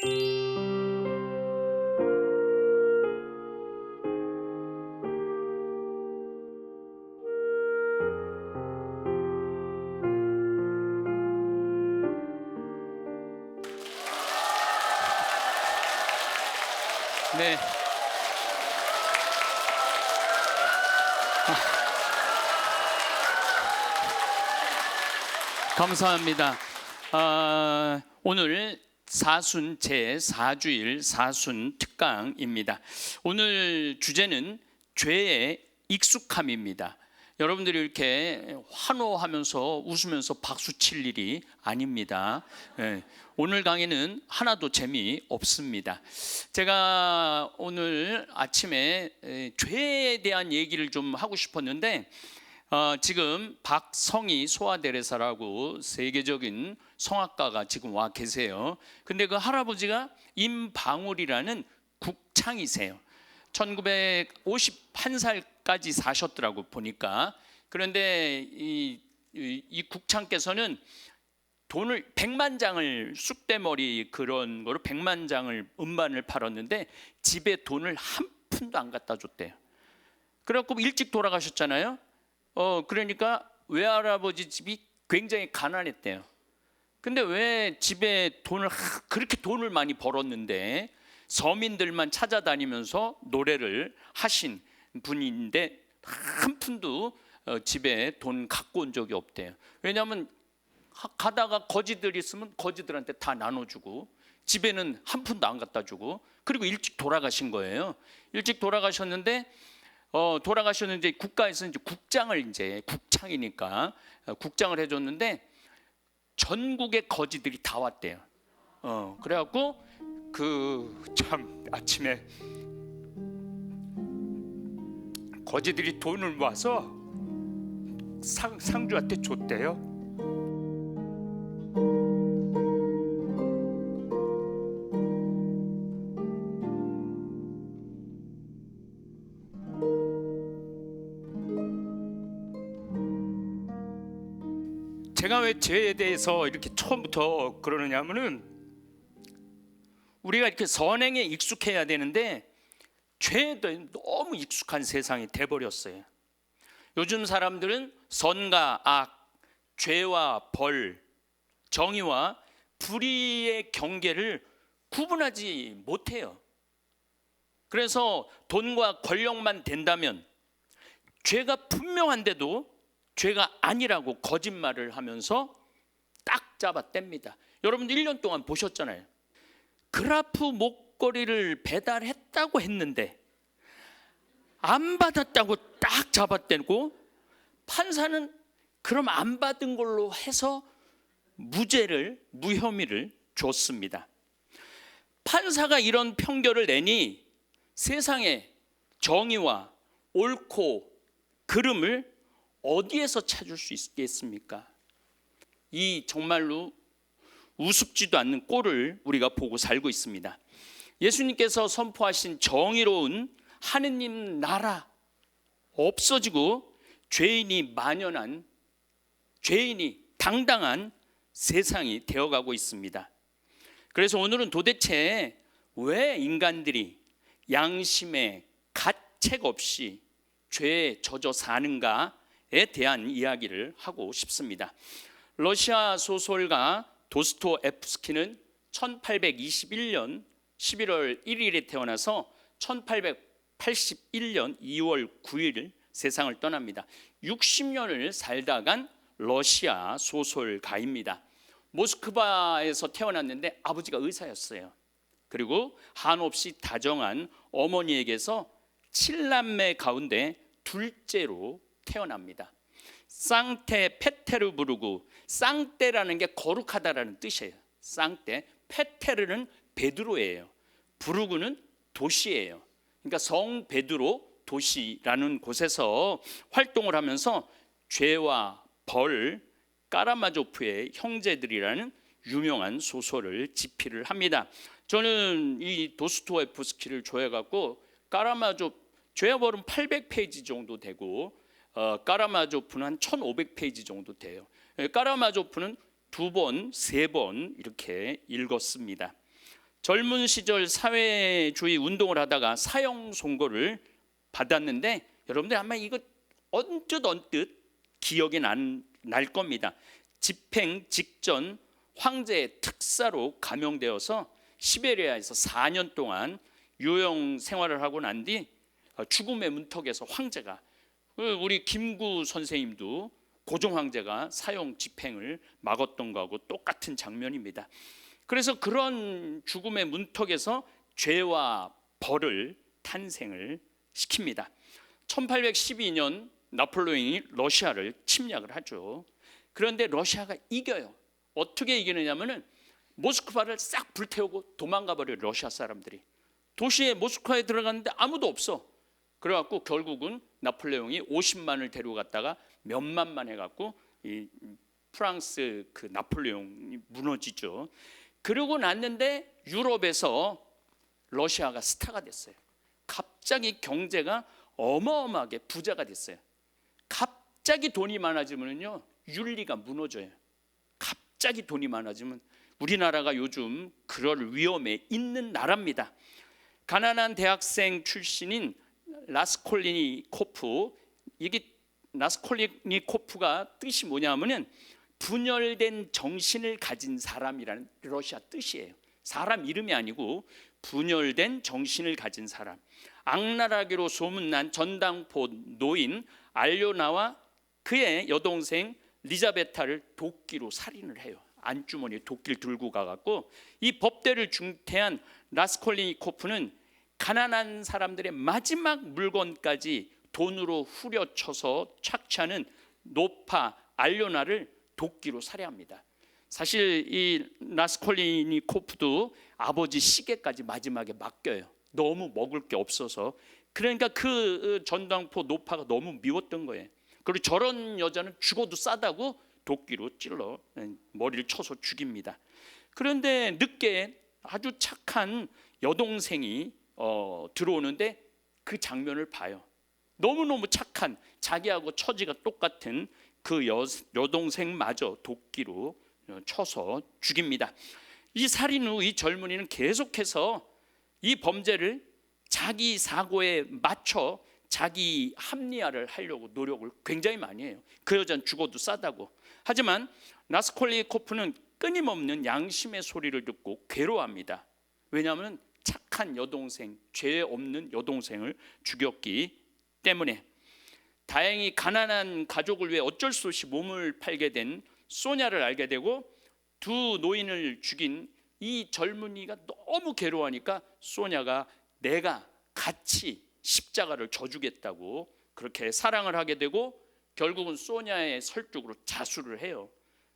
네. 감사합니다. 오늘 사순 제4주일 사순 특강입니다. 오늘 주제는 죄의 익숙함입니다. 여러분들이 이렇게 환호하면서 웃으면서 박수 칠 일이 아닙니다. 오늘 강의는 하나도 재미없습니다. 제가 오늘 아침에 죄에 대한 얘기를 좀 하고 싶었는데 지금 박성희 소아대레사라고 세계적인 성악가가 지금 와 계세요. 근데 그 할아버지가 임방울이라는 국창이세요. 1951살까지 사셨더라고 보니까. 그런데 이 국창께서는 돈을 100만 장을 쑥대머리 그런 거로 100만 장을 음반을 팔았는데 집에 돈을 한 푼도 안 갖다 줬대요. 그래갖고 일찍 돌아가셨잖아요. 그러니까 외할아버지 집이 굉장히 가난했대요. 근데 왜 집에 그렇게 돈을 많이 벌었는데 서민들만 찾아다니면서 노래를 하신 분인데 한 푼도 집에 돈 갖고 온 적이 없대요. 왜냐하면 가다가 거지들 있으면 거지들한테 다 나눠주고 집에는 한 푼도 안 갖다 주고, 그리고 일찍 돌아가신 거예요. 일찍 돌아가셨는데 국가에서 이제 국장이니까 국장을 해줬는데 전국의 거지들이 다 왔대요. 그래갖고 참 아침에 거지들이 돈을 모아서 상주한테 줬대요. 제가 왜 죄에 대해서 이렇게 처음부터 그러느냐면은 우리가 이렇게 선행에 익숙해야 되는데 죄에 너무 익숙한 세상이 돼버렸어요. 요즘 사람들은 선과 악, 죄와 벌, 정의와 불의의 경계를 구분하지 못해요. 그래서 돈과 권력만 된다면 죄가 분명한데도 죄가 아니라고 거짓말을 하면서 딱 잡아뗍니다. 여러분들 1년 동안 보셨잖아요. 그라프 목걸이를 배달했다고 했는데 안 받았다고 딱 잡아떼고 판사는 그럼 안 받은 걸로 해서 무혐의를 줬습니다. 판사가 이런 판결을 내니 세상에 정의와 옳고 그름을 어디에서 찾을 수 있겠습니까? 이 정말로 우습지도 않는 꼴을 우리가 보고 살고 있습니다. 예수님께서 선포하신 정의로운 하느님 나라 없어지고 죄인이 당당한 세상이 되어가고 있습니다. 그래서 오늘은 도대체 왜 인간들이 양심의 가책 없이 죄에 젖어 사는가에 대한 이야기를 하고 싶습니다. 러시아 소설가 도스토옙스키는 1821년 11월 1일에 태어나서 1881년 2월 9일 세상을 떠납니다. 60년을 살다 간 러시아 소설가입니다. 모스크바에서 태어났는데 아버지가 의사였어요. 그리고 한없이 다정한 어머니에게서 7남매 가운데 둘째로 태어납니다. 상테페테르부르크, 쌍떼라는 게 거룩하다라는 뜻이에요. 쌍떼, 페테르는 베드로예요. 부르크는 도시예요. 그러니까 성 베드로 도시라는 곳에서 활동을 하면서 죄와 벌, 까라마조프의 형제들이라는 유명한 소설을 집필을 합니다. 저는 이 도스토옙스키를 좋아해갖고 죄와 벌은 800페이지 정도 되고 까라마조프는 한 1500페이지 정도 돼요. 까라마조프는 2번, 3번 이렇게 읽었습니다. 젊은 시절 사회주의 운동을 하다가 사형 선고를 받았는데 여러분들 아마 이거 언뜻 기억이 날 겁니다. 집행 직전 황제의 특사로 감형되어서 시베리아에서 4년 동안 유형 생활을 하고 난 뒤 죽음의 문턱에서 황제가, 우리 김구 선생님도 고종 황제가 사형 집행을 막았던 거하고 똑같은 장면입니다. 그래서 그런 죽음의 문턱에서 죄와 벌을 탄생을 시킵니다. 1812년 나폴레옹이 러시아를 침략을 하죠. 그런데 러시아가 이겨요. 어떻게 이기느냐면은 모스크바를 싹 불태우고 도망가 버려요. 러시아 사람들이 도시에 모스크바에 들어갔는데 아무도 없어. 그래갖고 결국은 나폴레옹이 50만을 데려갔다가 몇만만 해갖고 이 프랑스 그 나폴레옹이 무너지죠. 그러고 났는데 유럽에서 러시아가 스타가 됐어요. 갑자기 경제가 어마어마하게 부자가 됐어요. 갑자기 돈이 많아지면요 윤리가 무너져요. 갑자기 돈이 많아지면 우리나라가 요즘 그럴 위험에 있는 나라입니다. 가난한 대학생 출신인 라스콜리니코프, 이게 라스콜리니코프가 뜻이 뭐냐면은 분열된 정신을 가진 사람이라는 러시아 뜻이에요. 사람 이름이 아니고 분열된 정신을 가진 사람. 악랄하기로 소문난 전당포 노인 알료나와 그의 여동생 리자베타를 도끼로 살인을 해요. 안주머니에 도끼를 들고 가갖고 이 법대를 중퇴한 라스콜리니코프는 가난한 사람들의 마지막 물건까지 돈으로 후려쳐서 착취하는 노파 알료나를 도끼로 살해합니다. 사실 이 라스콜리니코프도 아버지 시계까지 마지막에 맡겨요. 너무 먹을 게 없어서. 그러니까 그 전당포 노파가 너무 미웠던 거예요. 그리고 저런 여자는 죽어도 싸다고 도끼로 찔러 머리를 쳐서 죽입니다. 그런데 늦게 아주 착한 여동생이 들어오는데 그 장면을 봐요. 너무너무 착한, 자기하고 처지가 똑같은 그 여동생마저 도끼로 쳐서 죽입니다. 이 살인 후 이 젊은이는 계속해서 이 범죄를 자기 사고에 맞춰 자기 합리화를 하려고 노력을 굉장히 많이 해요. 그 여자는 죽어도 싸다고. 하지만 라스콜리코프는 끊임없는 양심의 소리를 듣고 괴로워합니다. 왜냐하면 착한 여동생, 죄 없는 여동생을 죽였기 때문에. 다행히 가난한 가족을 위해 어쩔 수 없이 몸을 팔게 된 소냐를 알게 되고, 두 노인을 죽인 이 젊은이가 너무 괴로워하니까 소냐가 내가 같이 십자가를 져주겠다고 그렇게 사랑을 하게 되고, 결국은 소냐의 설득으로 자수를 해요.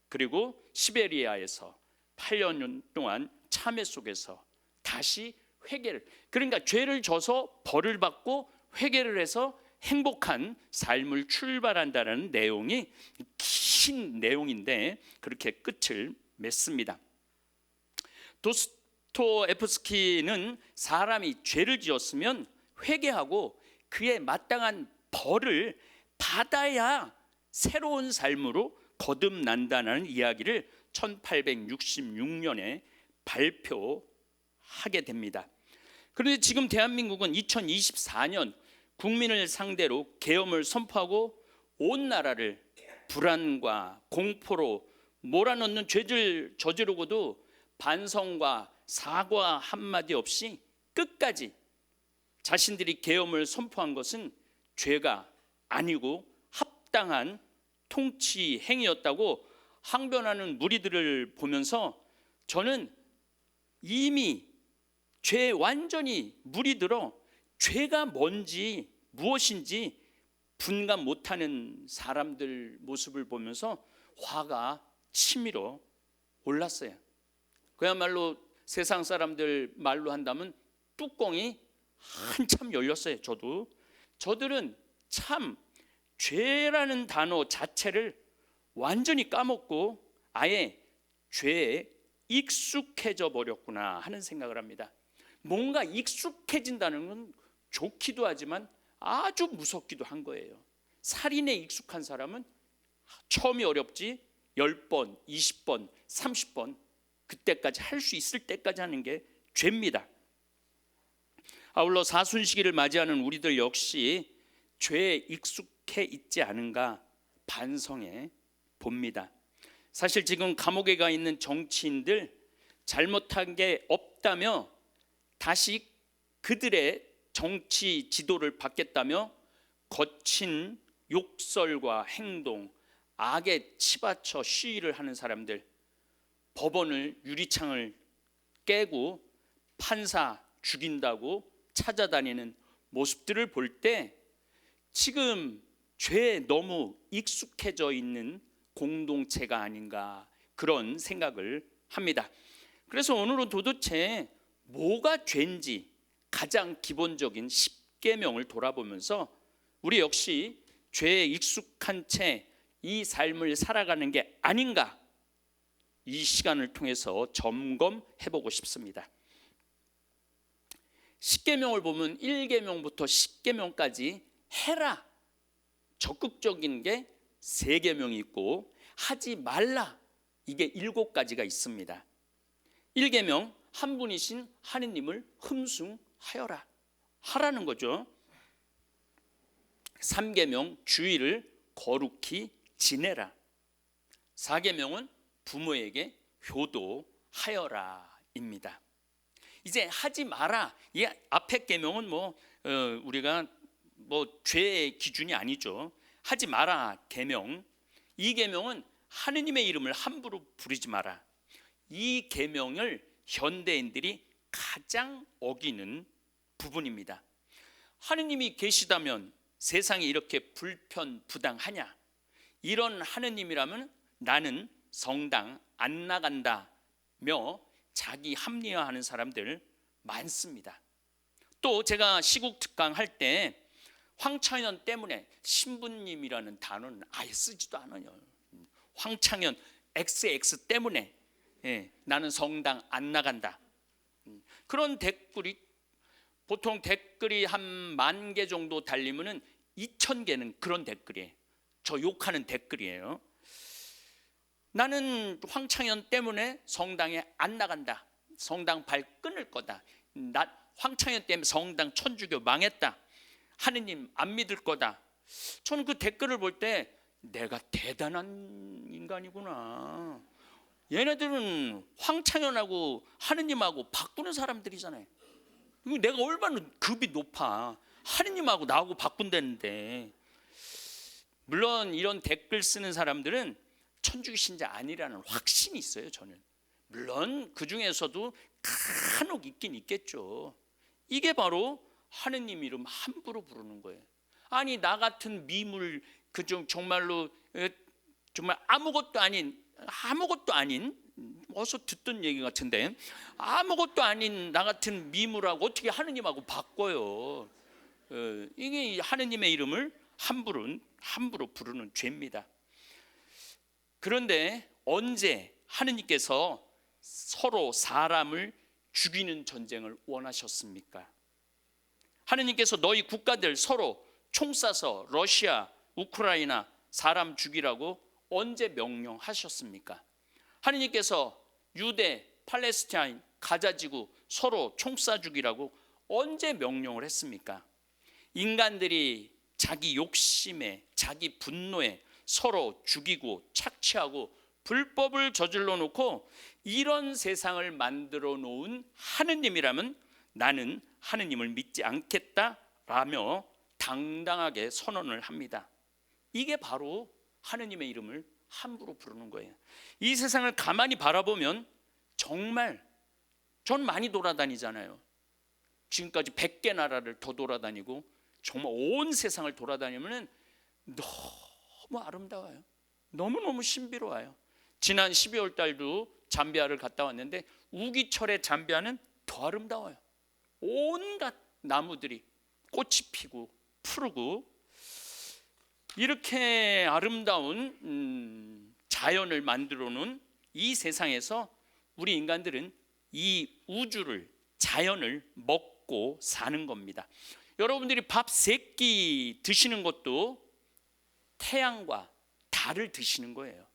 그리고 시베리아에서 8년 동안 참회 속에서 다시 회개를, 그러니까 죄를 져서 벌을 받고 회개를 해서 행복한 삶을 출발한다는 내용이 긴 내용인데 그렇게 끝을 맺습니다. 도스토옙스키는 사람이 죄를 지었으면 회개하고 그에 마땅한 벌을 받아야 새로운 삶으로 거듭난다는 이야기를 1866년에 발표하게 됩니다. 그런데 지금 대한민국은 2024년 국민을 상대로 계엄을 선포하고 온 나라를 불안과 공포로 몰아넣는 죄를 저지르고도 반성과 사과 한마디 없이 끝까지 자신들이 계엄을 선포한 것은 죄가 아니고 합당한 통치 행위였다고 항변하는 무리들을 보면서 저는 이미 죄에 완전히 무리들어 죄가 뭔지 무엇인지 분간 못하는 사람들 모습을 보면서 화가 치밀어 올랐어요. 그야말로 세상 사람들 말로 한다면 뚜껑이 한참 열렸어요. 저들은 참 죄라는 단어 자체를 완전히 까먹고 아예 죄에 익숙해져 버렸구나 하는 생각을 합니다. 뭔가 익숙해진다는 건 좋기도 하지만 아주 무섭기도 한 거예요. 살인에 익숙한 사람은 처음이 어렵지 10번, 20번, 30번 그때까지 할 수 있을 때까지 하는 게 죄입니다. 아울러 사순시기를 맞이하는 우리들 역시 죄에 익숙해 있지 않은가 반성해 봅니다. 사실 지금 감옥에 가 있는 정치인들 잘못한 게 없다며 다시 그들의 정치 지도를 받겠다며 거친 욕설과 행동, 악에 치받쳐 시위를 하는 사람들, 법원을 유리창을 깨고 판사 죽인다고 찾아다니는 모습들을 볼 때 지금 죄에 너무 익숙해져 있는 공동체가 아닌가 그런 생각을 합니다. 그래서 오늘은 도대체 뭐가 죄인지 가장 기본적인 10계명을 돌아보면서 우리 역시 죄에 익숙한 채 이 삶을 살아가는 게 아닌가 이 시간을 통해서 점검해 보고 싶습니다. 10계명을 보면 1계명부터 10계명까지 해라 적극적인 게 3계명이 있고 하지 말라 이게 7가지가 있습니다. 1계명 한 분이신 하느님을 흠숭하여라 하라는 거죠. 3계명 주의를 거룩히 지내라. 4계명은 부모에게 효도하여라 입니다. 이제 하지 마라. 이 앞에 계명은 우리가 죄의 기준이 아니죠. 하지 마라 계명. 이 계명은 하느님의 이름을 함부로 부르지 마라. 이 계명을 현대인들이 가장 어기는 부분입니다. 하느님이 계시다면 세상이 이렇게 불편부당하냐? 이런 하느님이라면 나는 성당 안 나간다며 자기 합리화하는 사람들 많습니다. 또 제가 시국 특강 할 때 황창현 때문에 신부님이라는 단어는 아예 쓰지도 않아요. 황창현 XX 때문에 나는 성당 안 나간다. 그런 댓글이 보통 댓글이 한 10,000개 정도 달리면은 2,000개는 그런 댓글이에요. 저 욕하는 댓글이에요. 나는 황창현 때문에 성당에 안 나간다. 성당 발 끊을 거다. 나 황창현 때문에 성당 천주교 망했다. 하느님 안 믿을 거다. 저는 그 댓글을 볼 때 내가 대단한 인간이구나. 얘네들은 황창현하고 하느님하고 바꾸는 사람들이잖아요. 내가 얼마나 급이 높아. 하느님하고 나하고 바꾼다는데. 물론 이런 댓글 쓰는 사람들은 천주교 신자 아니라는 확신이 있어요. 저는 물론 그 중에서도 간혹 있긴 있겠죠. 이게 바로 하느님 이름 함부로 부르는 거예요. 아니 나 같은 미물 그중 정말로 정말 아무것도 아닌 어서 듣던 얘기 같은데 아무것도 아닌 나 같은 미물하고 어떻게 하느님하고 바꿔요. 이게 하느님의 이름을 함부로 부르는 죄입니다. 그런데 언제 하느님께서 서로 사람을 죽이는 전쟁을 원하셨습니까? 하느님께서 너희 국가들 서로 총 쏴서 러시아, 우크라이나 사람 죽이라고 언제 명령하셨습니까? 하느님께서 유대, 팔레스타인, 가자지구 서로 총 쏴 죽이라고 언제 명령을 했습니까? 인간들이 자기 욕심에 자기 분노에 서로 죽이고 착취하고 불법을 저질러 놓고 이런 세상을 만들어 놓은 하느님이라면 나는 하느님을 믿지 않겠다라며 당당하게 선언을 합니다. 이게 바로 하느님의 이름을 함부로 부르는 거예요. 이 세상을 가만히 바라보면 정말 전 많이 돌아다니잖아요. 지금까지 100개 나라를 더 돌아다니고 정말 온 세상을 돌아다니면 너무 아름다워요. 너무너무 신비로워요. 지난 12월 달도 잠비아를 갔다 왔는데 우기철의 잠비아는 더 아름다워요. 온갖 나무들이 꽃이 피고 푸르고 이렇게 아름다운 자연을 만들어 놓은 이 세상에서 우리 인간들은 이 우주를 자연을 먹고 사는 겁니다. 여러분들이 밥 3끼 드시는 것도 태양과 달을 드시는 거예요.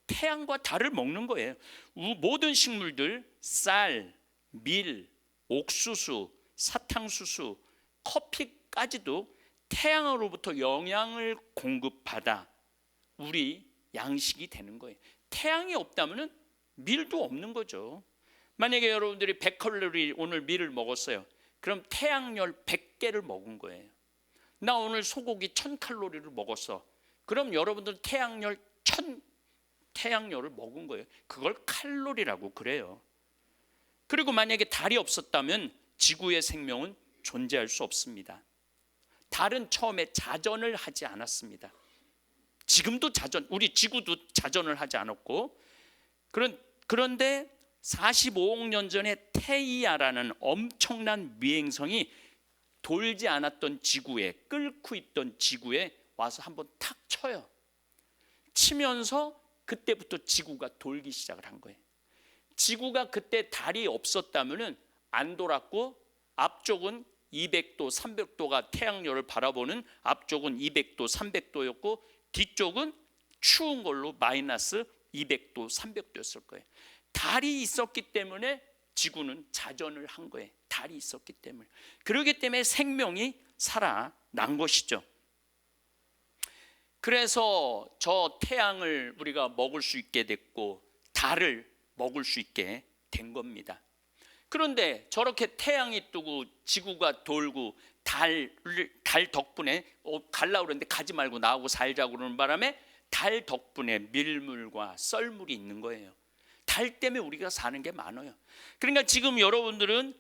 태양과 달을 먹는 거예요. 모든 식물들 쌀, 밀, 옥수수, 사탕수수, 커피까지도 태양으로부터 영양을 공급받아 우리 양식이 되는 거예요. 태양이 없다면 밀도 없는 거죠. 만약에 여러분들이 100칼로리 오늘 밀을 먹었어요. 그럼 태양열 100개를 먹은 거예요. 나 오늘 소고기 1000칼로리를 먹었어. 그럼 여러분들 태양열을 먹은 거예요. 그걸 칼로리라고 그래요. 그리고 만약에 달이 없었다면 지구의 생명은 존재할 수 없습니다. 달은 처음에 자전을 하지 않았습니다. 지금도 우리 지구도 자전을 하지 않았고, 그런데 45억 년 전에 테이아라는 엄청난 미행성이 돌지 않았던 지구에, 끓고 있던 지구에 와서 한번 탁 쳐요. 치면서 그때부터 지구가 돌기 시작을 한 거예요. 지구가 그때 달이 없었다면 안 돌았고, 앞쪽은 200도, 300도가 태양열을 바라보는 앞쪽은 200도, 300도였고 뒤쪽은 추운 걸로 마이너스 200도, 300도였을 거예요. 달이 있었기 때문에 지구는 자전을 한 거예요. 달이 있었기 때문에. 그렇기 때문에 생명이 살아난 것이죠. 그래서 저 태양을 우리가 먹을 수 있게 됐고 달을 먹을 수 있게 된 겁니다. 그런데 저렇게 태양이 뜨고 지구가 돌고 달 덕분에 갈라고 그러는데 가지 말고 나하고 살자고 그러는 바람에 달 덕분에 밀물과 썰물이 있는 거예요. 달 때문에 우리가 사는 게 많아요. 그러니까 지금 여러분들은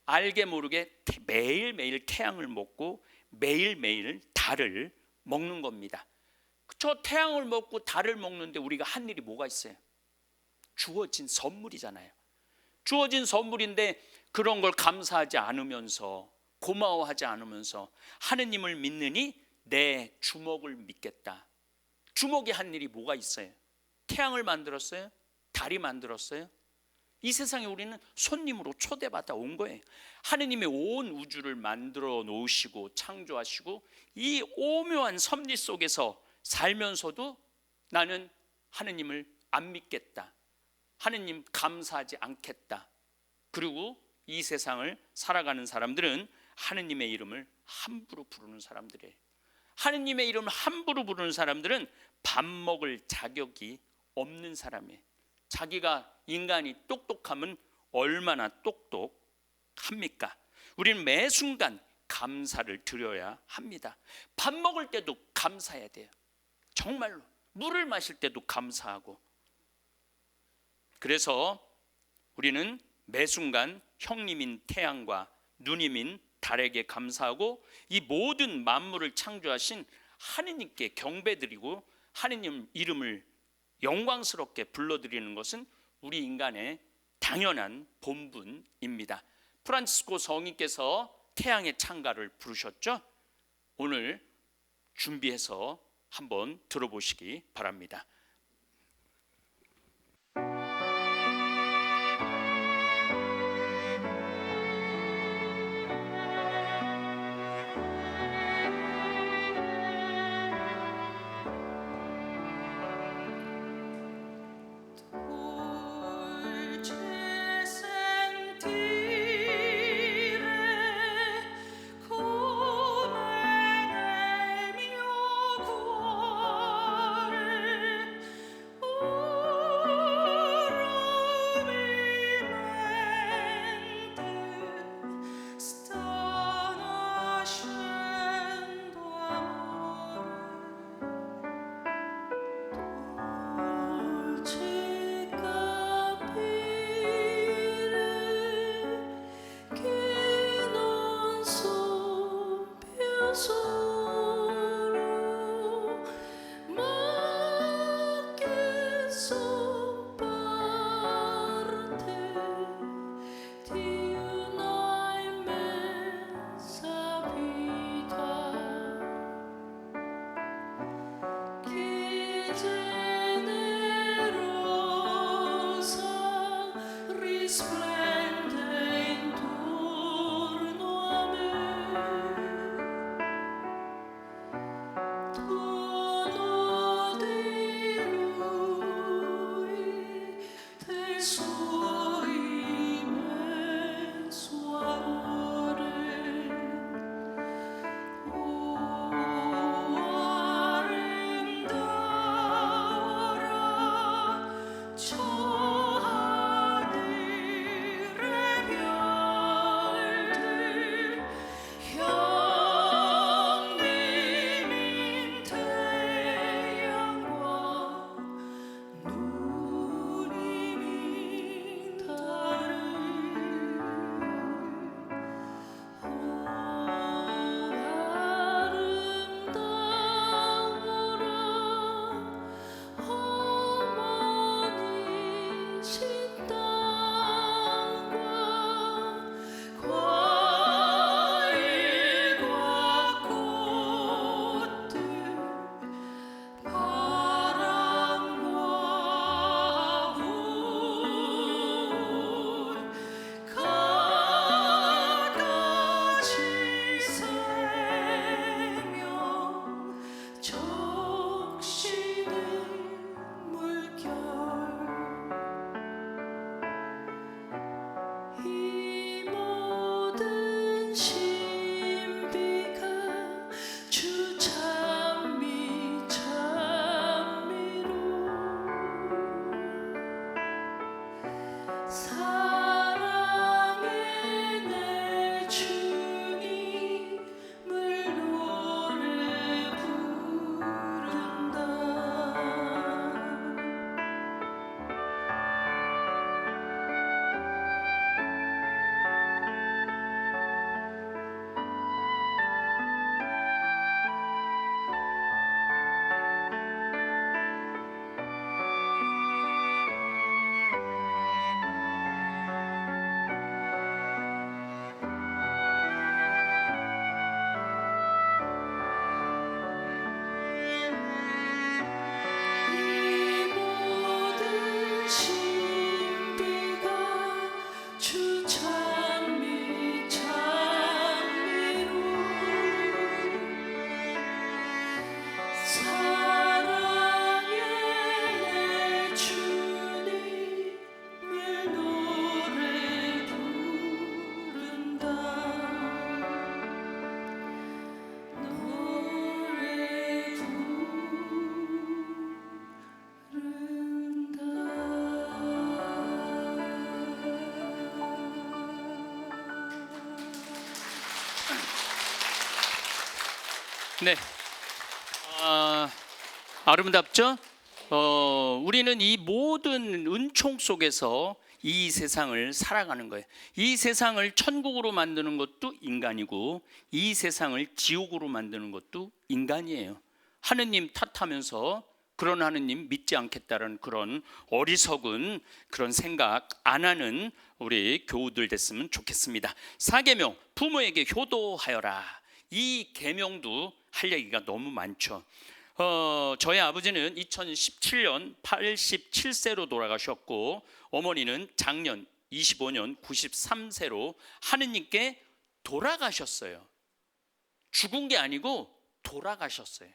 알게 모르게 매일매일 태양을 먹고 매일매일 달을 먹는 겁니다. 저 태양을 먹고 달을 먹는데 우리가 한 일이 뭐가 있어요? 주어진 선물이잖아요. 주어진 선물인데 그런 걸 감사하지 않으면서, 고마워하지 않으면서 하느님을 믿느니 내 주먹을 믿겠다. 주먹이 한 일이 뭐가 있어요? 태양을 만들었어요? 달이 만들었어요? 이 세상에 우리는 손님으로 초대받아 온 거예요. 하느님의 온 우주를 만들어 놓으시고 창조하시고 이 오묘한 섭리 속에서 살면서도 나는 하느님을 안 믿겠다, 하느님 감사하지 않겠다. 그리고 이 세상을 살아가는 사람들은 하느님의 이름을 함부로 부르는 사람들이에요. 하느님의 이름을 함부로 부르는 사람들은 밥 먹을 자격이 없는 사람이에요. 자기가 인간이 똑똑하면 얼마나 똑똑합니까? 우리는 매 순간 감사를 드려야 합니다. 밥 먹을 때도 감사해야 돼요. 정말로 물을 마실 때도 감사하고. 그래서 우리는 매 순간 형님인 태양과 누님인 달에게 감사하고 이 모든 만물을 창조하신 하느님께 경배드리고 하느님 이름을 영광스럽게 불러드리는 것은 우리 인간의 당연한 본분입니다. 프란치스코 성인께서 태양의 창가를 부르셨죠? 오늘 준비해서 한번 들어보시기 바랍니다. 네, 아름답죠? 우리는 이 모든 은총 속에서 이 세상을 살아가는 거예요. 이 세상을 천국으로 만드는 것도 인간이고 이 세상을 지옥으로 만드는 것도 인간이에요. 하느님 탓하면서 그런 하느님 믿지 않겠다는 그런 어리석은 그런 생각 안 하는 우리 교우들 됐으면 좋겠습니다. 4계명, 부모에게 효도하여라. 이 계명도 할 얘기가 너무 많죠. 저희 아버지는 2017년 87세로 돌아가셨고 어머니는 작년 25년 93세로 하느님께 돌아가셨어요. 죽은 게 아니고 돌아가셨어요.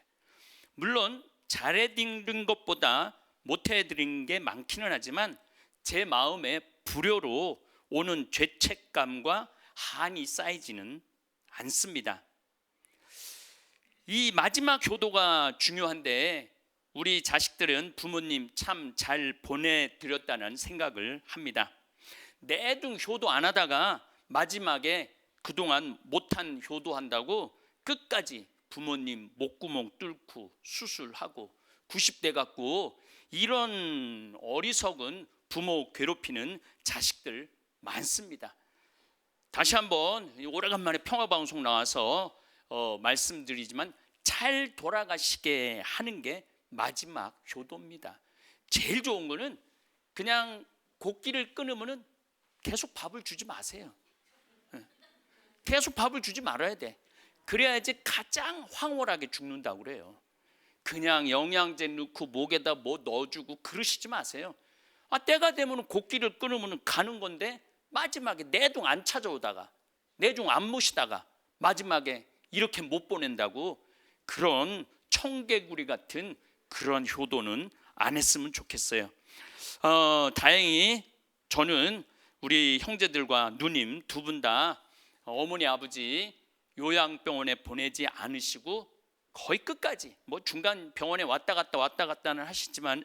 물론 잘해드린 것보다 못해드린 게 많기는 하지만 제 마음에 불효로 오는 죄책감과 한이 쌓이지는 않습니다. 이 마지막 효도가 중요한데 우리 자식들은 부모님 참 잘 보내드렸다는 생각을 합니다. 내둥 효도 안 하다가 마지막에 그동안 못한 효도한다고 끝까지 부모님 목구멍 뚫고 수술하고 90대 갖고 이런 어리석은 부모 괴롭히는 자식들 많습니다. 다시 한번 오래간만에 평화방송 나와서 말씀드리지만 잘 돌아가시게 하는 게 마지막 효도입니다. 제일 좋은 거는 그냥 곡기를 끊으면 계속 밥을 주지 마세요. 계속 밥을 주지 말아야 돼. 그래야지 가장 황홀하게 죽는다고 그래요. 그냥 영양제 넣고 목에다 뭐 넣어주고 그러시지 마세요. 때가 되면 곡기를 끊으면 가는 건데 마지막에 내둥 안 찾아오다가 내중 안 모시다가 마지막에 이렇게 못 보낸다고 그런 청개구리 같은 그런 효도는 안 했으면 좋겠어요. 다행히 저는 우리 형제들과 누님 두 분 다 어머니 아버지 요양병원에 보내지 않으시고 거의 끝까지 뭐 중간 병원에 왔다 갔다는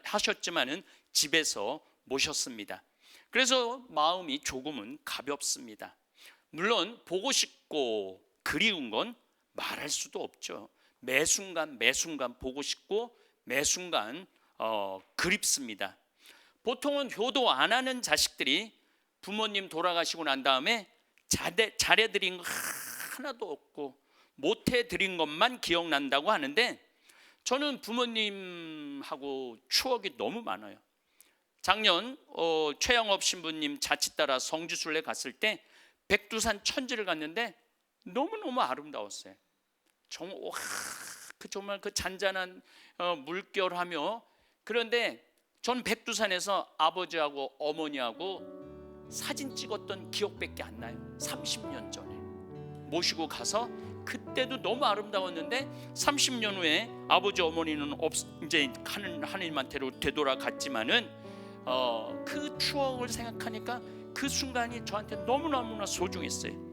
하셨지만은 집에서 모셨습니다. 그래서 마음이 조금은 가볍습니다. 물론 보고 싶고 그리운 건 말할 수도 없죠. 매 순간 보고 싶고 매 순간 그립습니다. 보통은 효도 안 하는 자식들이 부모님 돌아가시고 난 다음에 잘해드린 거 하나도 없고 못해드린 것만 기억난다고 하는데 저는 부모님하고 추억이 너무 많아요. 작년 최영업 신부님 자칫 따라 성지순례 갔을 때 백두산 천지를 갔는데 너무너무 아름다웠어요. 정말 그 잔잔한 물결하며 그런데 전 백두산에서 아버지하고 어머니하고 사진 찍었던 기억밖에 안 나요. 30년 전에 모시고 가서 그때도 너무 아름다웠는데 30년 후에 아버지 어머니는 이제 하느님한테로 되돌아갔지만은 그 추억을 생각하니까 그 순간이 저한테 너무너무나 소중했어요.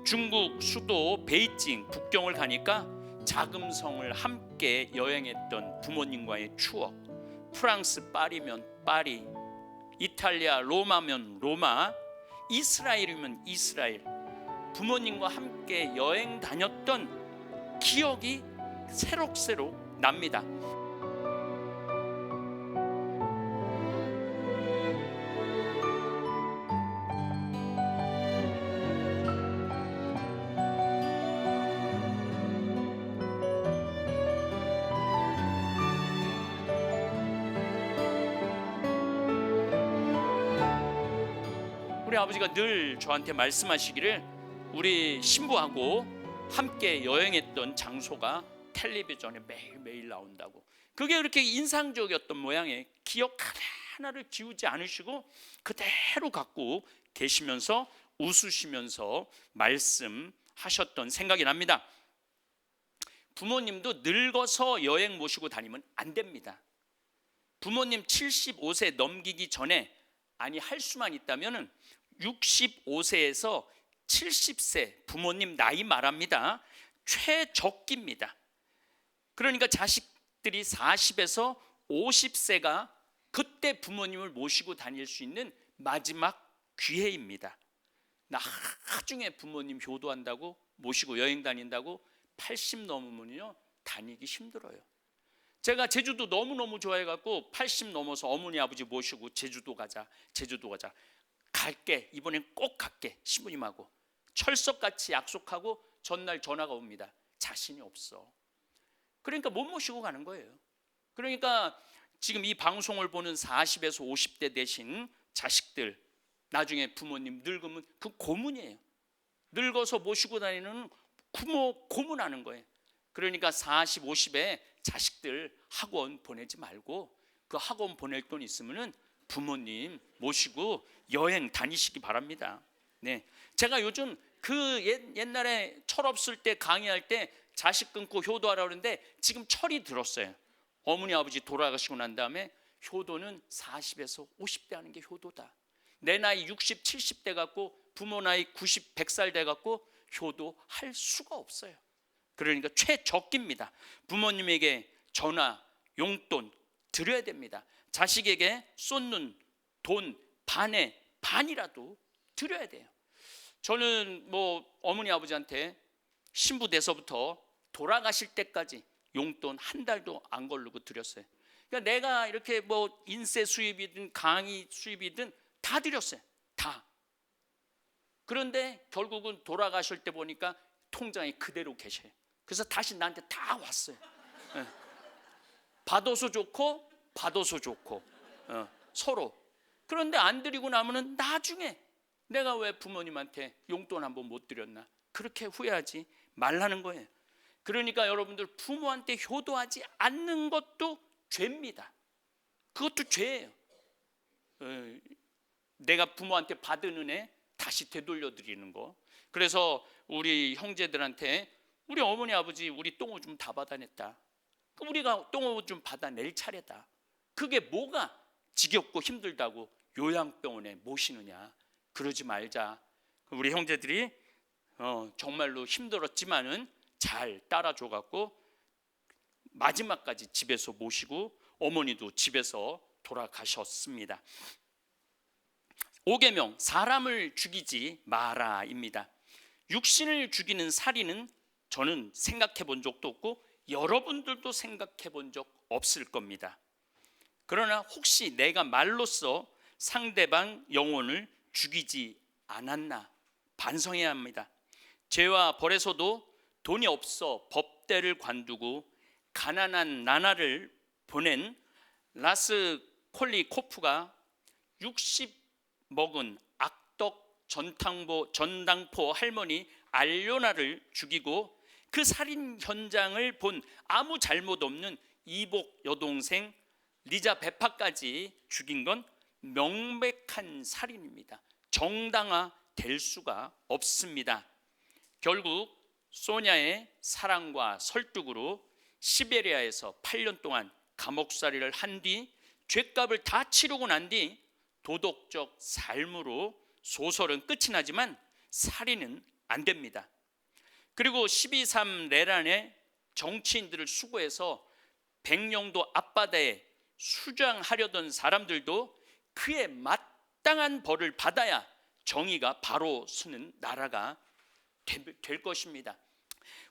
중국 수도 베이징 북경을 가니까 자금성을 함께 여행했던 부모님과의 추억, 프랑스 파리면 파리, 이탈리아 로마면 로마, 이스라엘이면 이스라엘, 부모님과 함께 여행 다녔던 기억이 새록새록 납니다. 우리 아버지가 늘 저한테 말씀하시기를 우리 신부하고 함께 여행했던 장소가 텔레비전에 매일매일 나온다고. 그게 그렇게 인상적이었던 모양에 기억 하나를 지우지 않으시고 그대로 갖고 계시면서 웃으시면서 말씀하셨던 생각이 납니다. 부모님도 늙어서 여행 모시고 다니면 안 됩니다. 부모님 75세 넘기기 전에 할 수만 있다면은 65세에서 70세 부모님 나이 말합니다. 최적기입니다. 그러니까 자식들이 40에서 50세가 그때 부모님을 모시고 다닐 수 있는 마지막 기회입니다. 나중에 부모님 효도한다고 모시고 여행 다닌다고 80 넘으면요 다니기 힘들어요. 제가 제주도 너무너무 좋아해갖고 80 넘어서 어머니 아버지 모시고 제주도 가자 갈게, 이번엔 꼭 갈게 신부님하고 철석같이 약속하고 전날 전화가 옵니다. 자신이 없어. 그러니까 못 모시고 가는 거예요. 그러니까 지금 이 방송을 보는 40에서 50대 되신 자식들, 나중에 부모님 늙으면 그 고문이에요. 늙어서 모시고 다니는 고문하는 거예요. 그러니까 40, 50에 자식들 학원 보내지 말고 그 학원 보낼 돈 있으면은 부모님 모시고 여행 다니시기 바랍니다. 네, 제가 요즘 그 옛날에 철 없을 때 강의할 때 자식 끊고 효도하라고 그러는데 지금 철이 들었어요. 어머니 아버지 돌아가시고 난 다음에 효도는 40에서 50대 하는 게 효도다. 내 나이 60, 70대 갖고 부모 나이 90, 100살 돼 갖고 효도할 수가 없어요. 그러니까 최적기입니다. 부모님에게 전화, 용돈 드려야 됩니다. 자식에게 쏟는 돈 반에 반이라도 드려야 돼요. 저는 어머니 아버지한테 신부 돼서부터 돌아가실 때까지 용돈 한 달도 안 걸르고 드렸어요. 그러니까 내가 이렇게 인쇄 수입이든 강의 수입이든 다 드렸어요. 다. 그런데 결국은 돌아가실 때 보니까 통장에 그대로 계셔요. 그래서 다시 나한테 다 왔어요. 네. 받아서 좋고 서로. 그런데 안 드리고 나면은 나중에 내가 왜 부모님한테 용돈 한번 못 드렸나, 그렇게 후회하지 말라는 거예요. 그러니까 여러분들 부모한테 효도하지 않는 것도 죄입니다. 그것도 죄예요. 내가 부모한테 받은 은혜 다시 되돌려 드리는 거. 그래서 우리 형제들한테 우리 어머니 아버지 우리 똥오 좀 다 받아냈다, 우리가 똥오 좀 받아낼 차례다. 그게 뭐가 지겹고 힘들다고 요양병원에 모시느냐. 그러지 말자. 우리 형제들이 정말로 힘들었지만은 잘 따라줘 갖고 마지막까지 집에서 모시고 어머니도 집에서 돌아가셨습니다. 5계명, 사람을 죽이지 마라입니다. 육신을 죽이는 살인은 저는 생각해 본 적도 없고 여러분들도 생각해 본 적 없을 겁니다. 그러나 혹시 내가 말로써 상대방 영혼을 죽이지 않았나 반성해야 합니다. 죄와 벌에서도 돈이 없어 법대를 관두고 가난한 나날을 보낸 라스콜리코프가 60 먹은 악덕 전당포 할머니 알료나를 죽이고 그 살인 현장을 본 아무 잘못 없는 이복 여동생 리자 베파까지 죽인 건 명백한 살인입니다. 정당화될 수가 없습니다. 결국 소냐의 사랑과 설득으로 시베리아에서 8년 동안 감옥살이를 한 뒤 죗값을 다 치르고 난 뒤 도덕적 삶으로 소설은 끝이 나지만 살인은 안 됩니다. 그리고 12.3 내란의 정치인들을 수고해서 백령도 앞바다에 수장하려던 사람들도 그에 마땅한 벌을 받아야 정의가 바로 서는 나라가 될 것입니다.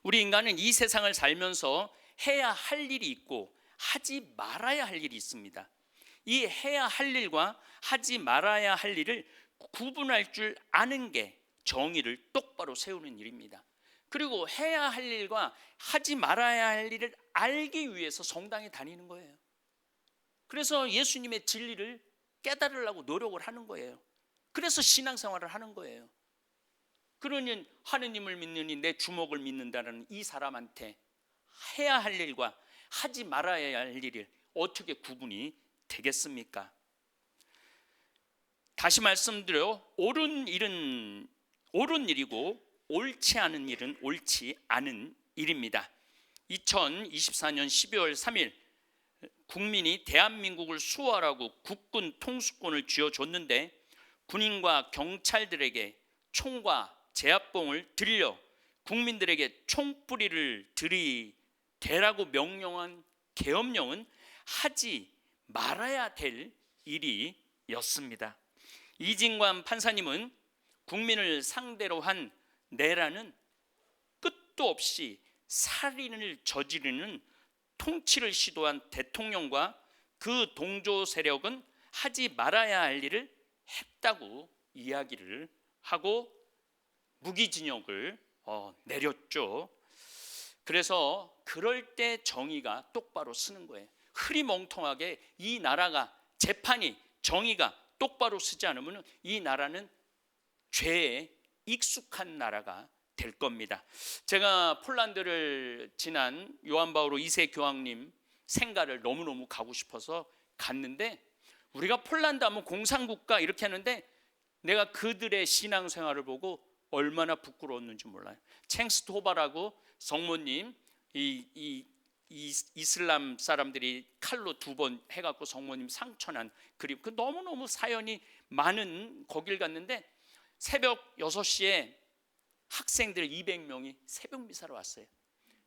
우리 인간은 이 세상을 살면서 해야 할 일이 있고 하지 말아야 할 일이 있습니다. 이 해야 할 일과 하지 말아야 할 일을 구분할 줄 아는 게 정의를 똑바로 세우는 일입니다. 그리고 해야 할 일과 하지 말아야 할 일을 알기 위해서 성당에 다니는 거예요. 그래서 예수님의 진리를 깨달으려고 노력을 하는 거예요. 그래서 신앙생활을 하는 거예요. 그러니 하느님을 믿느니 내 주먹을 믿는다는 이 사람한테 해야 할 일과 하지 말아야 할 일을 어떻게 구분이 되겠습니까? 다시 말씀드려, 옳은 일은 옳은 일이고 옳지 않은 일은 옳지 않은 일입니다. 2024년 12월 3일 국민이 대한민국을 수호하라고 국군 통수권을 쥐어줬는데 군인과 경찰들에게 총과 제압봉을 들려 국민들에게 총뿌리를 들이대라고 명령한 계엄령은 하지 말아야 될 일이었습니다. 이진관 판사님은 국민을 상대로 한 내란은 끝도 없이 살인을 저지르는 통치를 시도한 대통령과 그 동조 세력은 하지 말아야 할 일을 했다고 이야기를 하고 무기징역을 내렸죠. 그래서 그럴 때 정의가 똑바로 쓰는 거예요. 흐리멍텅하게 이 나라가 재판이 정의가 똑바로 쓰지 않으면 이 나라는 죄에 익숙한 나라가 될 겁니다. 제가 폴란드를 지난 요한 바오로 2세 교황님 생가를 너무너무 가고 싶어서 갔는데, 우리가 폴란드 하면 공산국가 이렇게 하는데 내가 그들의 신앙생활을 보고 얼마나 부끄러웠는지 몰라요. 챙스토바라고 성모님, 이 이슬람 사람들이 칼로 2번 해갖고 성모님 상처난 그림, 그 너무너무 사연이 많은 거길 갔는데 새벽 6시에 학생들 200명이 새벽 미사로 왔어요.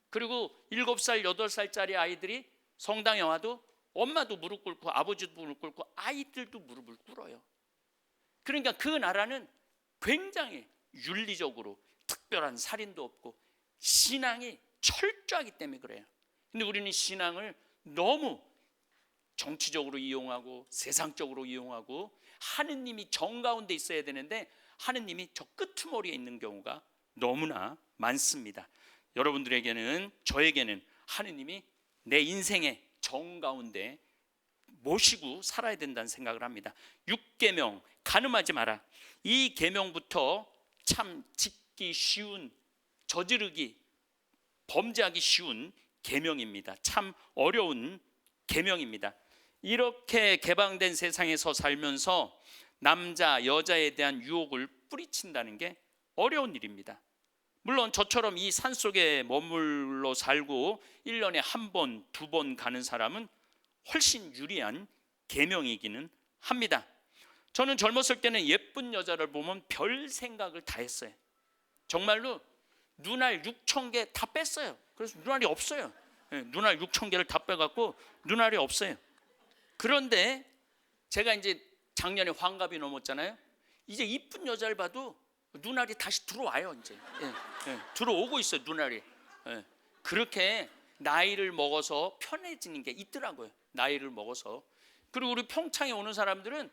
그리고 7살, 8살짜리 아이들이 성당에 와도 엄마도 무릎 꿇고 아버지도 무릎 꿇고 아이들도 무릎을 꿇어요. 그러니까 그 나라는 굉장히 윤리적으로 특별한 살인도 없고 신앙이 철저하기 때문에 그래요. 근데 우리는 신앙을 너무 정치적으로 이용하고 세상적으로 이용하고 하느님이 정가운데 있어야 되는데 하느님이 저 끄트머리에 있는 경우가 너무나 많습니다. 여러분들에게는, 저에게는 하느님이 내 인생의 정가운데 모시고 살아야 된다는 생각을 합니다. 6계명 간음하지 마라. 이 계명부터 참 짓기 쉬운, 저지르기, 범죄하기 쉬운 계명입니다. 참 어려운 계명입니다. 이렇게 개방된 세상에서 살면서 남자, 여자에 대한 유혹을 뿌리친다는 게 어려운 일입니다. 물론 저처럼 이 산속에 머물러 살고 1년에 1번, 2번 가는 사람은 훨씬 유리한 계명이기는 합니다. 저는 젊었을 때는 예쁜 여자를 보면 별 생각을 다 했어요. 정말로 눈알 6,000개 다 뺐어요. 그래서 눈알이 없어요. 눈알 6,000개를 다 빼갖고 눈알이 없어요. 그런데 제가 이제 작년에 환갑이 넘었잖아요. 이제 이쁜 여자를 봐도 눈알이 다시 들어와요. 이제 들어오고 있어요. 눈알이. 그렇게 나이를 먹어서 편해지는 게 있더라고요. 나이를 먹어서. 그리고 우리 평창에 오는 사람들은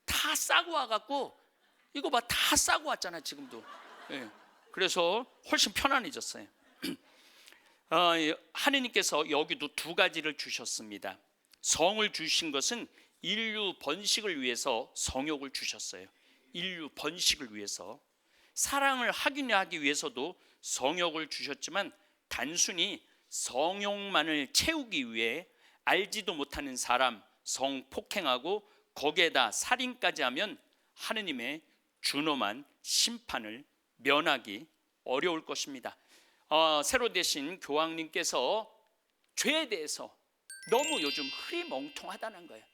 다 싸고 와갖고 이거 봐, 다 싸고 왔잖아 지금도. 그래서 훨씬 편안해졌어요. 하느님께서 여기도 2가지를 주셨습니다. 성을 주신 것은 인류 번식을 위해서 성욕을 주셨어요. 인류 번식을 위해서. 사랑을 확인하기 위해서도 성욕을 주셨지만 단순히 성욕만을 채우기 위해 알지도 못하는 사람 성폭행하고 거기에다 살인까지 하면 하느님의 준엄한 심판을 면하기 어려울 것입니다. 새로 되신 교황님께서 죄에 대해서 너무 요즘 흐리멍텅하다는 거예요.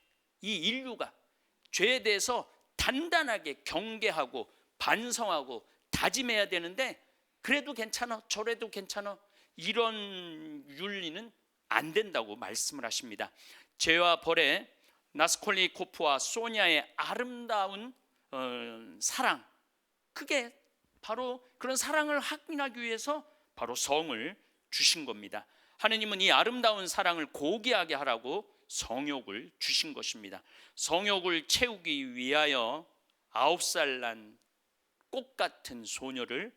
이 인류가 죄에 대해서 단단하게 경계하고 반성하고 다짐해야 되는데 그래도 괜찮아, 저래도 괜찮아, 이런 윤리는 안 된다고 말씀을 하십니다. 죄와 벌의 라스콜리코프와 소냐의 아름다운 사랑, 그게 바로 그런 사랑을 확인하기 위해서 바로 성을 주신 겁니다. 하느님은 이 아름다운 사랑을 고귀하게 하라고 성욕을 주신 것입니다. 성욕을 채우기 위하여 9살 난 꽃 같은 소녀를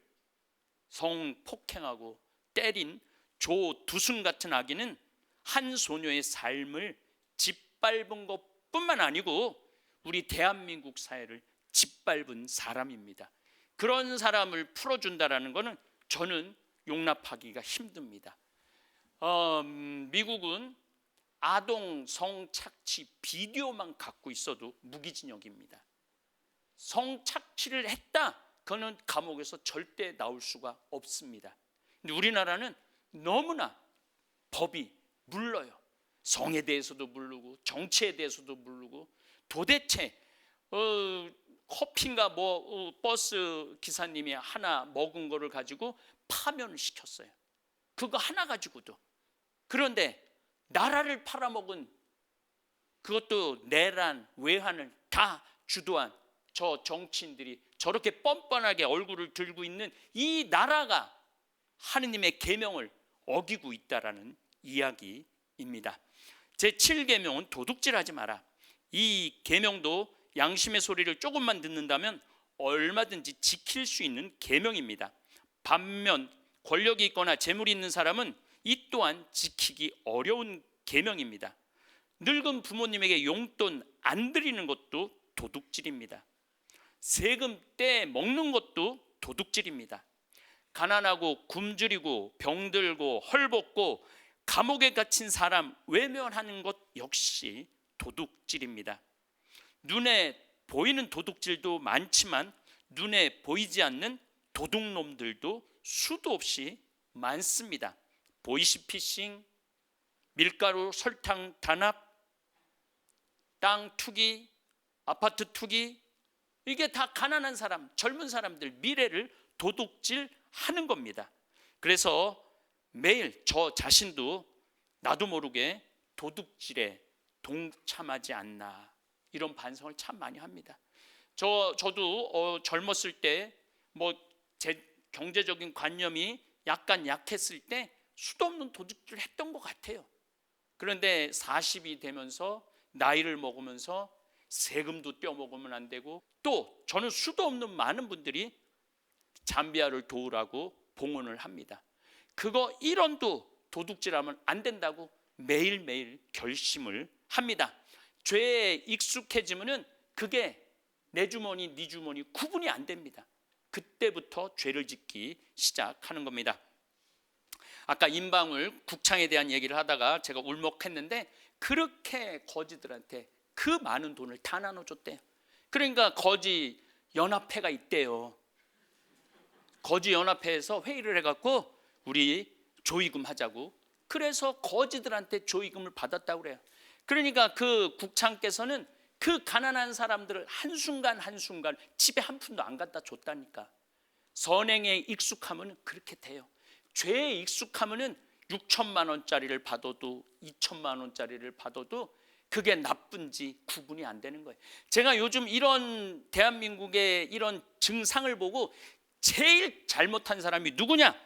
성폭행하고 때린 조두순 같은 아기는 한 소녀의 삶을 짓밟은 것뿐만 아니고 우리 대한민국 사회를 짓밟은 사람입니다. 그런 사람을 풀어준다라는 것은 저는 용납하기가 힘듭니다. 미국은 아동 성착취 비디오만 갖고 있어도 무기징역입니다. 성착취를 했다, 그거는 감옥에서 절대 나올 수가 없습니다. 근데 우리나라는 너무나 법이 물러요. 성에 대해서도 물르고 정치에 대해서도 물르고, 도대체 커피인가 버스 기사님이 하나 먹은 거를 가지고 파면을 시켰어요. 그거 하나 가지고도. 그런데 나라를 팔아먹은, 그것도 내란 외환을 다 주도한 저 정치인들이 저렇게 뻔뻔하게 얼굴을 들고 있는 이 나라가 하느님의 계명을 어기고 있다라는 이야기입니다. 제7계명은 도둑질하지 마라. 이 계명도 양심의 소리를 조금만 듣는다면 얼마든지 지킬 수 있는 계명입니다. 반면 권력이 있거나 재물이 있는 사람은 이 또한 지키기 어려운 계명입니다. 늙은 부모님에게 용돈 안 드리는 것도 도둑질입니다. 세금 떼 먹는 것도 도둑질입니다. 가난하고 굶주리고 병들고 헐벗고 감옥에 갇힌 사람 외면하는 것 역시 도둑질입니다. 눈에 보이는 도둑질도 많지만 눈에 보이지 않는 도둑놈들도 수도 없이 많습니다. 보이스피싱, 밀가루 설탕 단합, 땅 투기, 아파트 투기, 이게 다 가난한 사람, 젊은 사람들 미래를 도둑질하는 겁니다. 그래서 매일 저 자신도 나도 모르게 도둑질에 동참하지 않나, 이런 반성을 참 많이 합니다. 저도 젊었을 때 제 경제적인 관념이 약간 약했을 때 수도 없는 도둑질을 했던 것 같아요. 그런데 40이 되면서 나이를 먹으면서 세금도 떼어먹으면 안 되고, 또 저는 수도 없는 많은 분들이 잠비아를 도우라고 봉헌을 합니다. 그거 1원도 도둑질하면 안 된다고 매일매일 결심을 합니다. 죄에 익숙해지면은 그게 내 주머니 네 주머니 구분이 안 됩니다. 그때부터 죄를 짓기 시작하는 겁니다. 아까 임방울 국창에 대한 얘기를 하다가 제가 울먹했는데, 그렇게 거지들한테 그 많은 돈을 다 나눠줬대요. 그러니까 거지 연합회가 있대요. 거지 연합회에서 회의를 해갖고 우리 조의금 하자고, 그래서 거지들한테 조의금을 받았다고 그래요. 그러니까 그 국창께서는 그 가난한 사람들을 한순간 집에 한 푼도 안 갖다 줬다니까. 선행에 익숙하면 그렇게 돼요. 죄에 익숙하면 6천만 원짜리를 받아도 2천만 원짜리를 받아도 그게 나쁜지 구분이 안 되는 거예요. 제가 요즘 이런 대한민국의 이런 증상을 보고 제일 잘못한 사람이 누구냐?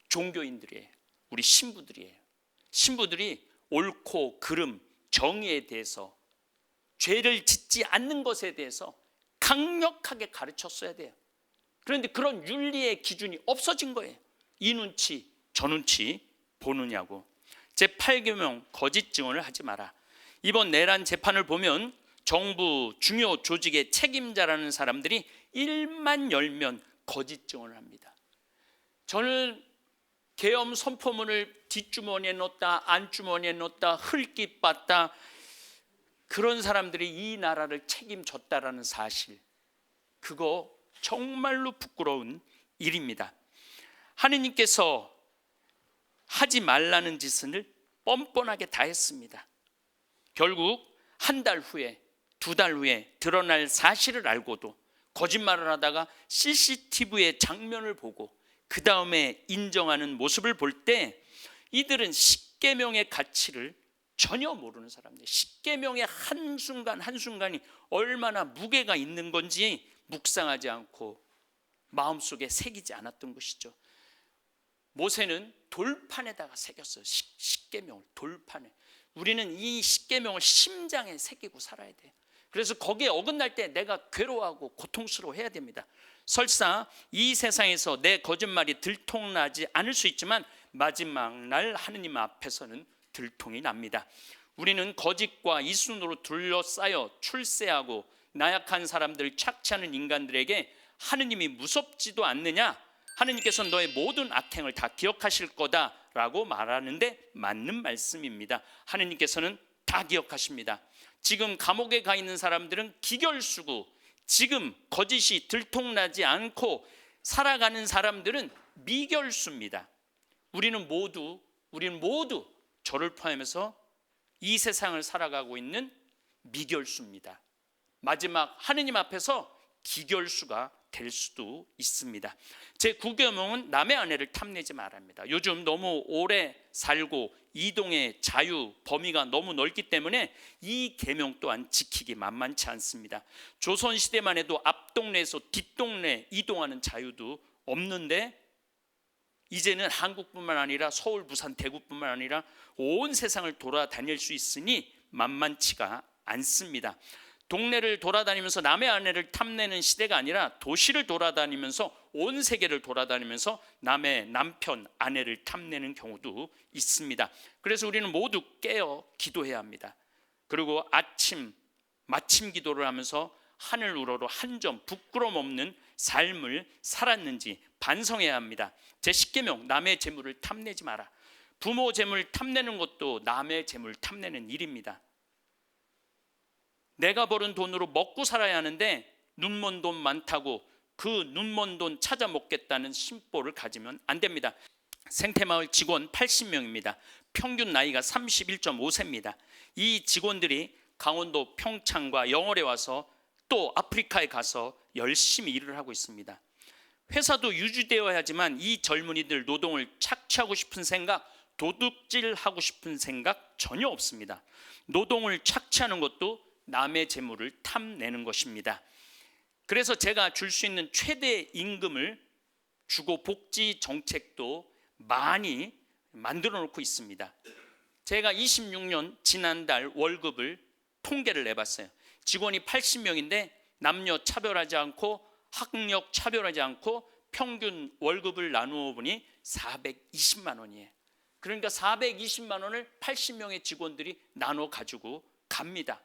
종교인들이에요. 우리 신부들이에요. 신부들이 옳고 그름, 정의에 대해서, 죄를 짓지 않는 것에 대해서 강력하게 가르쳤어야 돼요. 그런데 그런 윤리의 기준이 없어진 거예요. 이 눈치 저 눈치 보느냐고. 제8계명 거짓 증언을 하지 마라. 이번 내란 재판을 보면 정부 중요 조직의 책임자라는 사람들이 일만 열면 거짓 증언을 합니다. 저는 계엄 선포문을 뒷주머니에 넣었다 안주머니에 넣었다 흘깃 봤다, 그런 사람들이 이 나라를 책임졌다라는 사실, 그거 정말로 부끄러운 일입니다. 하느님께서 하지 말라는 짓을 뻔뻔하게 다 했습니다. 결국 한 달 후에, 2달 후에 드러날 사실을 알고도 거짓말을 하다가 CCTV의 장면을 보고 그 다음에 인정하는 모습을 볼 때 이들은 십계명의 가치를 전혀 모르는 사람들, 십계명의 한순간이 얼마나 무게가 있는 건지 묵상하지 않고 마음속에 새기지 않았던 것이죠. 모세는 돌판에다가 새겼어요. 십계명을 돌판에. 우리는 이 십계명을 심장에 새기고 살아야 돼요. 그래서 거기에 어긋날 때 내가 괴로워하고 고통스러워해야 됩니다. 설사 이 세상에서 내 거짓말이 들통나지 않을 수 있지만 마지막 날 하느님 앞에서는 들통이 납니다. 우리는 거짓과 이순으로 둘러싸여 출세하고 나약한 사람들, 착취하는 인간들에게 하느님이 무섭지도 않느냐, 하느님께서는 너의 모든 악행을 다 기억하실 거다라고 말하는데 맞는 말씀입니다. 하느님께서는 다 기억하십니다. 지금 감옥에 가 있는 사람들은 기결수고, 지금 거짓이 들통나지 않고 살아가는 사람들은 미결수입니다. 우리는 모두 저를 포함해서 이 세상을 살아가고 있는 미결수입니다. 마지막 하느님 앞에서 기결수가 될 수도 있습니다. 제9계명은 남의 아내를 탐내지 말합니다. 요즘 너무 오래 살고 이동의 자유 범위가 너무 넓기 때문에 이 계명 또한 지키기 만만치 않습니다. 조선시대만 해도 앞동네에서 뒷동네 이동하는 자유도 없는데 이제는 한국뿐만 아니라 서울, 부산, 대구뿐만 아니라 온 세상을 돌아다닐 수 있으니 만만치가 않습니다. 동네를 돌아다니면서 남의 아내를 탐내는 시대가 아니라 도시를 돌아다니면서 온 세계를 돌아다니면서 남의 남편, 아내를 탐내는 경우도 있습니다. 그래서 우리는 모두 깨어 기도해야 합니다. 그리고 마침 기도를 하면서 하늘 우러러 한 점 부끄럼 없는 삶을 살았는지 반성해야 합니다. 제10계명, 남의 재물을 탐내지 마라. 부모 재물 탐내는 것도 남의 재물 탐내는 일입니다. 내가 벌은 돈으로 먹고 살아야 하는데 눈먼 돈 많다고 그 눈먼 돈 찾아 먹겠다는 심보를 가지면 안 됩니다. 생태마을 직원 80명입니다. 평균 나이가 31.5세입니다. 이 직원들이 강원도 평창과 영월에 와서 또 아프리카에 가서 열심히 일을 하고 있습니다. 회사도 유지되어야지만 이 젊은이들 노동을 착취하고 싶은 생각, 도둑질하고 싶은 생각 전혀 없습니다. 노동을 착취하는 것도 남의 재물을 탐내는 것입니다. 그래서 제가 줄 수 있는 최대 임금을 주고 복지 정책도 많이 만들어 놓고 있습니다. 제가 26년 지난달 월급을 통계를 내봤어요. 직원이 80명인데 남녀 차별하지 않고 학력 차별하지 않고 평균 월급을 나누어 보니 420만 원이에요. 그러니까 420만 원을 80명의 직원들이 나눠 가지고 갑니다.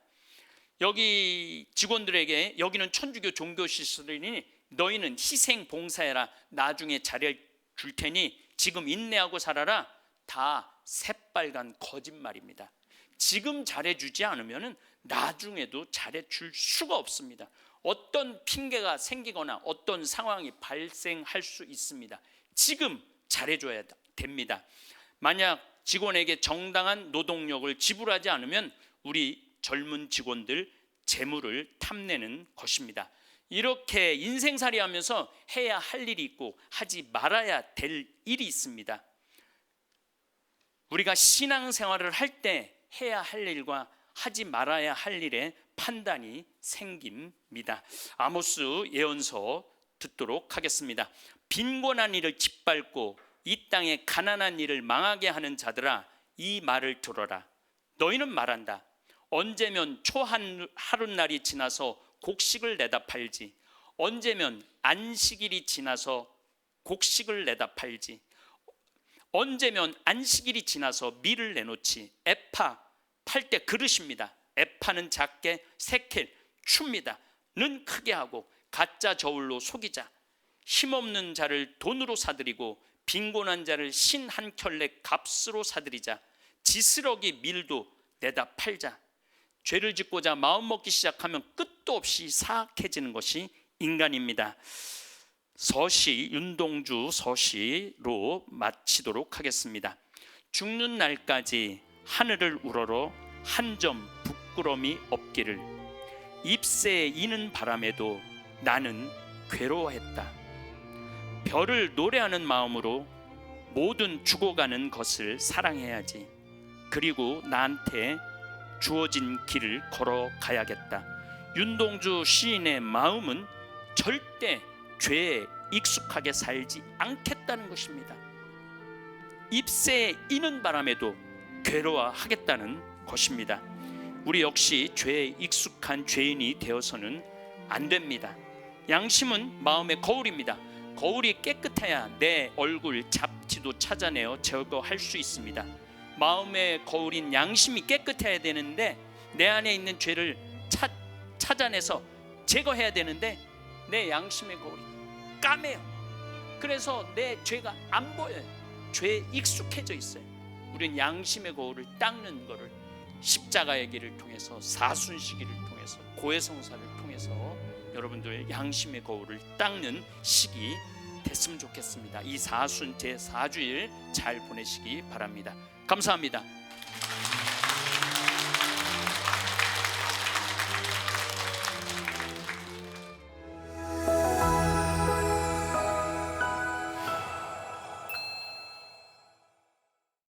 여기 직원들에게 여기는 천주교 종교시설이니 너희는 희생 봉사해라. 나중에 잘해줄 테니 지금 인내하고 살아라. 다 새빨간 거짓말입니다. 지금 잘해주지 않으면 나중에도 잘해줄 수가 없습니다. 어떤 핑계가 생기거나 어떤 상황이 발생할 수 있습니다. 지금 잘해줘야 됩니다. 만약 직원에게 정당한 노동력을 지불하지 않으면 우리 젊은 직원들 재물을 탐내는 것입니다. 이렇게 인생살이 하면서 해야 할 일이 있고 하지 말아야 될 일이 있습니다. 우리가 신앙생활을 할 때 해야 할 일과 하지 말아야 할 일의 판단이 생깁니다. 아모스 예언서 듣도록 하겠습니다. 빈곤한 일을 짓밟고 이 땅에 가난한 일을 망하게 하는 자들아, 이 말을 들어라. 너희는 말한다. 언제면 초하룻날이 지나서 곡식을 내다 팔지, 언제면 안식일이 지나서 곡식을 내다 팔지, 언제면 안식일이 지나서 밀을 내놓지. 에파 팔 때 그릇입니다. 에파는 작게, 세켈 춥니다. 는 크게 하고 가짜 저울로 속이자. 힘없는 자를 돈으로 사들이고 빈곤한 자를 신 한 켤레 값으로 사들이자. 지스러기 밀도 내다 팔자. 죄를 짓고자 마음 먹기 시작하면 끝도 없이 사악해지는 것이 인간입니다. 서시, 윤동주 서시로 마치도록 하겠습니다. 죽는 날까지 하늘을 우러러 한 점 부끄러움이 없기를. 잎새에 이는 바람에도 나는 괴로워했다. 별을 노래하는 마음으로 모든 죽어가는 것을 사랑해야지. 그리고 나한테 주어진 길을 걸어가야겠다. 윤동주 시인의 마음은 절대 죄에 익숙하게 살지 않겠다는 것입니다. 잎새에 이는 바람에도 괴로워하겠다는 것입니다. 우리 역시 죄에 익숙한 죄인이 되어서는 안 됩니다. 양심은 마음의 거울입니다. 거울이 깨끗해야 내 얼굴 잡티도 찾아내어 제거할 수 있습니다. 마음의 거울인 양심이 깨끗해야 되는데 내 안에 있는 죄를 찾아내서 제거해야 되는데 내 양심의 거울이 까매요. 그래서 내 죄가 안 보여요. 죄에 익숙해져 있어요. 우리는 양심의 거울을 닦는 것을 십자가의 길을 통해서, 사순시기를 통해서, 고해성사를 통해서 여러분들 양심의 거울을 닦는 시기 됐으면 좋겠습니다. 이 사순 제4주일 잘 보내시기 바랍니다. 감사합니다.